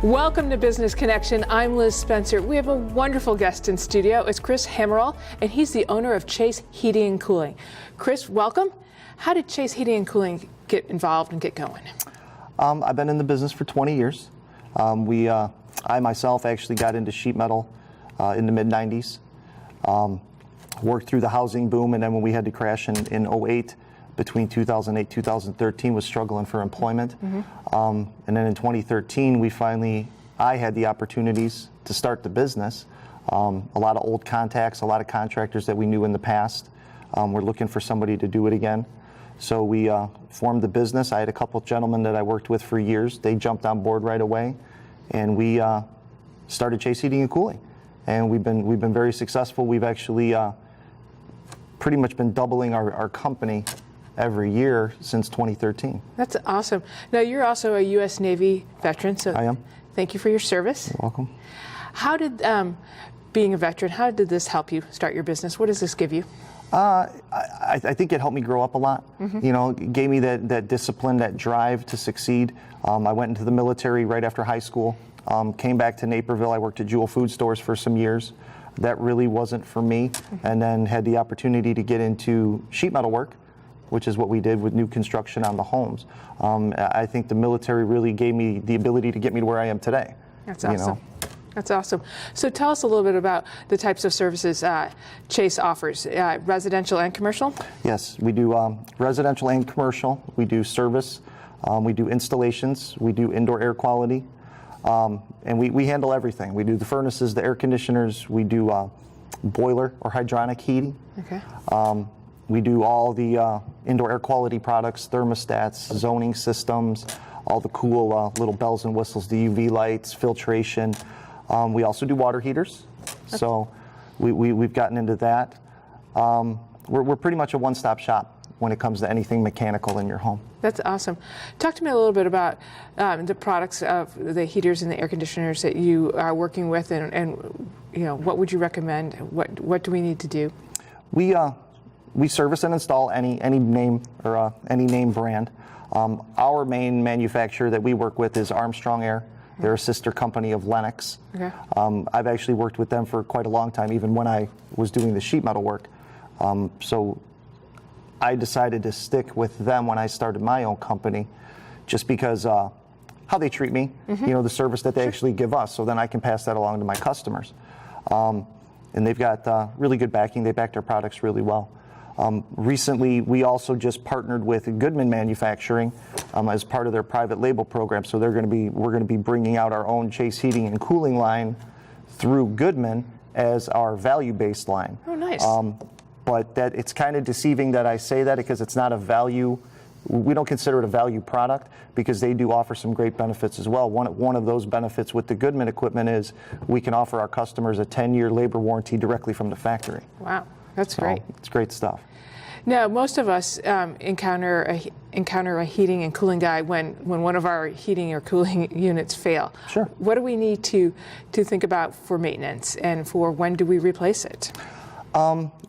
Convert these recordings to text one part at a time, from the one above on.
Welcome to Business Connection. I'm Liz Spencer. We have a wonderful guest in studio. It's Chris Hammerall, and he's the owner of Chase Heating and Cooling. Chris, welcome. How did Chase Heating and Cooling get involved and get going? I've been in the business for 20 years. I myself actually got into sheet metal in the mid-90s. Worked through the housing boom, and then when we had to crash in 08, between 2008 2013, was struggling for employment. And then in 2013, I had the opportunities to start the business. A lot of old contacts, a lot of contractors that we knew in the past. We're looking for somebody to do it again. So we formed the business. I had a couple of gentlemen that I worked with for years. They jumped on board right away, and we started Chase Heating and Cooling. And we've been very successful. We've actually pretty much been doubling our company every year since 2013. That's awesome. Now, you're also a U.S. Navy veteran, so I am. Thank you for your service. You're welcome. How did, being a veteran, how did this help you start your business? What does this give you? I think it helped me grow up a lot. You know, it gave me that discipline, that drive to succeed. I went into the military right after high school, came back to Naperville. I worked at Jewel Food Stores for some years. That really wasn't for me, and then had the opportunity to get into sheet metal work, which is what we did with new construction on the homes. I think the military really gave me the ability to get me to where I am today. That's awesome. You know? That's awesome. So tell us a little bit about the types of services Chase offers, residential and commercial? Yes, we do residential and commercial. We do service, we do installations, we do indoor air quality, and we handle everything. We do the furnaces, the air conditioners, we do boiler or hydronic heating. Okay. We do all the indoor air quality products, thermostats, zoning systems, all the cool little bells and whistles, the UV lights, filtration. We also do water heaters, so we've gotten into that. We're pretty much a one-stop shop when it comes to anything mechanical in your home. That's awesome. Talk to me a little bit about the products of the heaters and the air conditioners that you are working with, and you know, what would you recommend? What do we need to do? We service and install any name or any name brand. Our main manufacturer that we work with is Armstrong Air. They're a sister company of Lennox. Okay. I've actually worked with them for quite a long time, even when I was doing the sheet metal work. So I decided to stick with them when I started my own company, just because how they treat me, you know, the service that they actually give us, so then I can pass that along to my customers. And they've got really good backing. They back their products really well. Recently, we also just partnered with Goodman Manufacturing as part of their private label program. So we're going to be bringing out our own Chase Heating and Cooling line through Goodman as our value-based line. Oh, nice. But it's kind of deceiving that I say that, because it's not a value. We don't consider it a value product, because they do offer some great benefits as well. One of those benefits with the Goodman equipment is we can offer our customers a 10-year labor warranty directly from the factory. Wow, that's great. It's great stuff. Now, most of us encounter a heating and cooling guy when one of our heating or cooling units fail. Sure. What do we need to think about for maintenance, and for when do we replace it?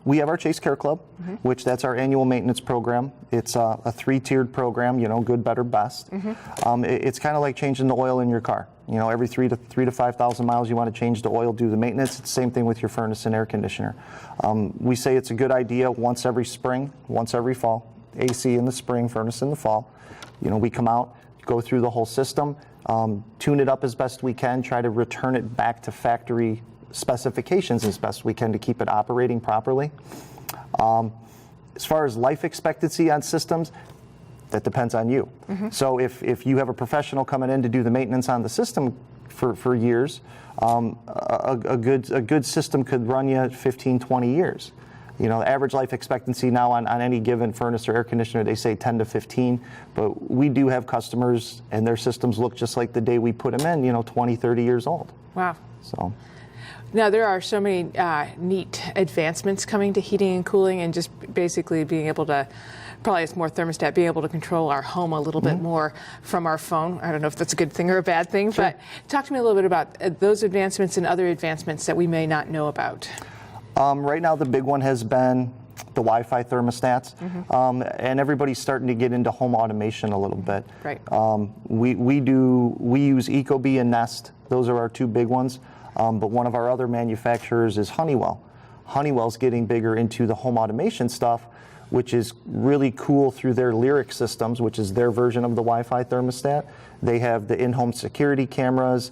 We have our Chase Care Club, which that's our annual maintenance program. It's a three-tiered program, you know, good, better, best. It's kind of like changing the oil in your car. You know, every 3,000 to 5,000 miles you want to change the oil, do the maintenance. It's the same thing with your furnace and air conditioner. We say it's a good idea once every spring, once every fall. AC in the spring, furnace in the fall. You know, we come out, go through the whole system, tune it up as best we can, try to return it back to factory specifications as best we can to keep it operating properly. As far as life expectancy on systems, that depends on you. So if you have a professional coming in to do the maintenance on the system for years, a good system could run you 15, 20 years. You know, average life expectancy now on any given furnace or air conditioner, they say 10 to 15, but we do have customers and their systems look just like the day we put them in, you know, 20, 30 years old. Wow. So. Now, there are so many neat advancements coming to heating and cooling, and just basically being able to, probably it's more thermostat, being able to control our home a little bit more from our phone. I don't know if that's a good thing or a bad thing, but talk to me a little bit about those advancements and other advancements that we may not know about. Right now, the big one has been Wi-Fi thermostats, and everybody's starting to get into home automation a little bit. Right. We use Ecobee and Nest. Those are our two big ones. But one of our other manufacturers is Honeywell. Honeywell's getting bigger into the home automation stuff, which is really cool through their Lyric systems, which is their version of the Wi-Fi thermostat. They have the in-home security cameras.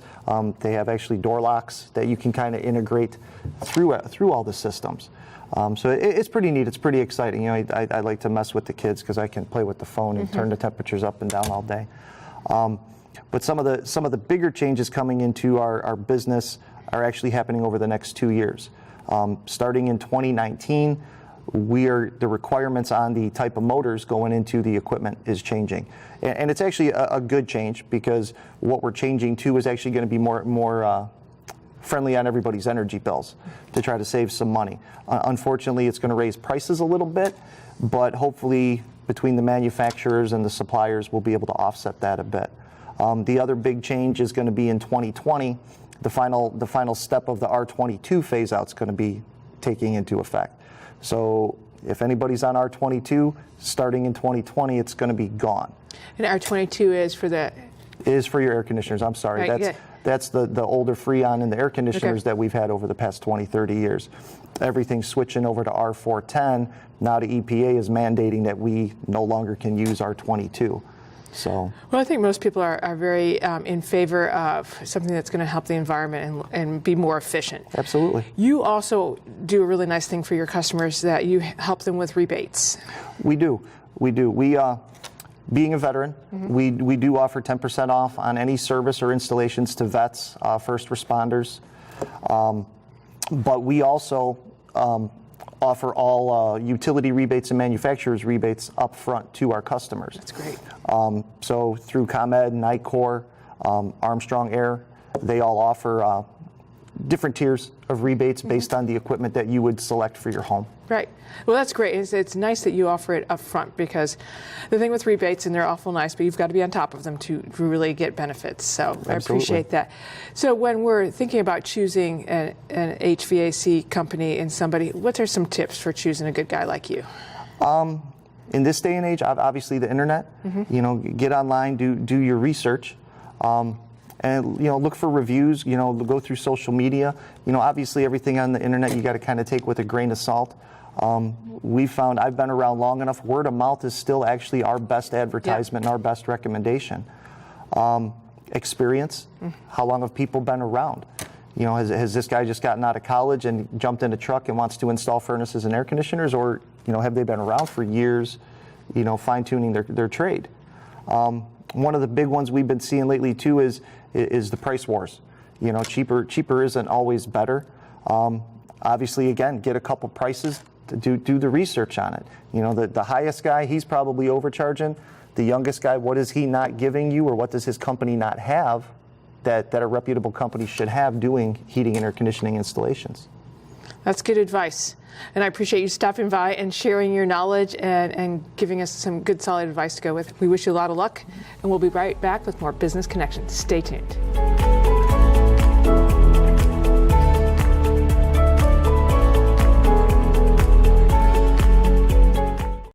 They have actually door locks that you can kind of integrate through all the systems. So it's pretty neat. It's pretty exciting. You know, I like to mess with the kids because I can play with the phone and turn the temperatures up and down all day. But some of the bigger changes coming into our business are actually happening over the next 2 years. Starting in 2019, the requirements on the type of motors going into the equipment is changing. And it's actually a good change, because what we're changing to is actually going to be more friendly on everybody's energy bills to try to save some money. Unfortunately, it's going to raise prices a little bit, but hopefully between the manufacturers and the suppliers, we'll be able to offset that a bit. The other big change is going to be in 2020. The final step of the R22 phase out is going to be taking into effect. So if anybody's on R22, starting in 2020, it's going to be gone. And R22 is for the... Is for your air conditioners. I'm sorry. Right, That's the older Freon and the air conditioners that we've had over the past 20, 30 years. Everything's switching over to R410. Now the EPA is mandating that we no longer can use R22. So, well, I think most people are very in favor of something that's going to help the environment and be more efficient. Absolutely. You also do a really nice thing for your customers, that you help them with rebates. We do. Being a veteran, we do offer 10% off on any service or installations to vets, first responders. But we also offer all utility rebates and manufacturers rebates up front to our customers. That's great. So through ComEd, Nicor, Armstrong Air, they all offer different tiers of rebates based on the equipment that you would select for your home. Right. Well, that's great. It's nice that you offer it up front, because the thing with rebates, and they're awful nice, but you've got to be on top of them to really get benefits. So Absolutely. I appreciate that. So when we're thinking about choosing an HVAC company and somebody, what are some tips for choosing a good guy like you? In this day and age, obviously the internet, get online, do your research. And look for reviews, go through social media. Obviously everything on the internet you got to kind of take with a grain of salt. We found, I've been around long enough, word of mouth is still actually our best advertisement and our best recommendation. Experience, how long have people been around? Has this guy just gotten out of college and jumped in a truck and wants to install furnaces and air conditioners, or have they been around for years, fine-tuning their trade? One of the big ones we've been seeing lately too is the price wars. Cheaper isn't always better. Obviously, again, get a couple prices to do the research on it. The highest guy, he's probably overcharging. The youngest guy, what is he not giving you, or what does his company not have that a reputable company should have doing heating and air conditioning installations? That's good advice. And I appreciate you stopping by and sharing your knowledge and giving us some good, solid advice to go with. We wish you a lot of luck, and we'll be right back with more Business Connections. Stay tuned.